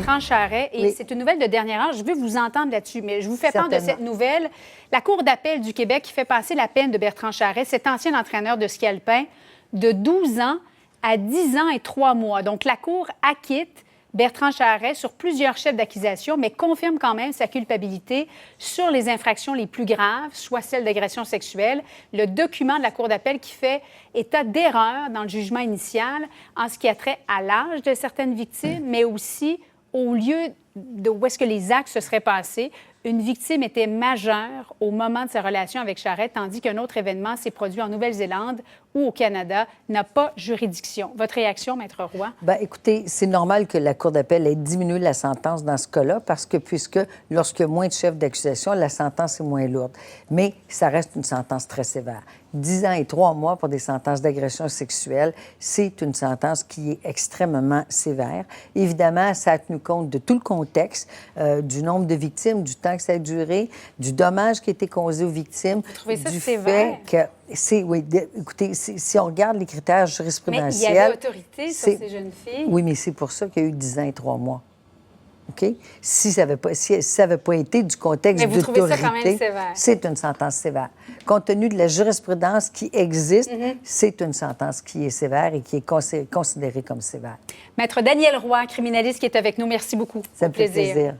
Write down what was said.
Bertrand Charest. Et c'est une nouvelle de dernière heure. Je veux vous entendre là-dessus, mais je vous fais part de cette nouvelle. La Cour d'appel du Québec qui fait passer la peine de Bertrand Charest, cet ancien entraîneur de ski alpin, de 12 ans à 10 ans et 3 mois. Donc, la Cour acquitte Bertrand Charest sur plusieurs chefs d'accusation, mais confirme quand même sa culpabilité sur les infractions les plus graves, soit celle d'agression sexuelle. Le document de la Cour d'appel qui fait état d'erreur dans le jugement initial en ce qui a trait à l'âge de certaines victimes, mais aussi au lieu où est-ce que les actes se seraient passés. Une victime était majeure au moment de sa relation avec Charest, tandis qu'un autre événement s'est produit en Nouvelle-Zélande ou au Canada, n'a pas juridiction. Votre réaction, Maître Roy? Bien, écoutez, c'est normal que la Cour d'appel ait diminué la sentence dans ce cas-là, parce que lorsqu'il y a moins de chefs d'accusation, la sentence est moins lourde. Mais ça reste une sentence très sévère. 10 ans et 3 mois pour des sentences d'agression sexuelle, c'est une sentence qui est extrêmement sévère. Évidemment, ça a tenu compte de tout le contexte, du nombre de victimes, du temps que ça a duré, du dommage qui a été causé aux victimes. Vous trouvez ça du sévère? fait que écoutez, si on regarde les critères jurisprudentiels... Mais il y avait autorité sur ces jeunes filles. Oui, mais c'est pour ça qu'il y a eu 10 ans et 3 mois. OK? Si ça n'avait pas été du contexte d'autorité... Mais vous trouvez ça quand même sévère? C'est une sentence sévère. Compte tenu de la jurisprudence qui existe, c'est une sentence qui est sévère et qui est considérée comme sévère. Maître Daniel Roy, criminaliste qui est avec nous, merci beaucoup. Ça me fait plaisir.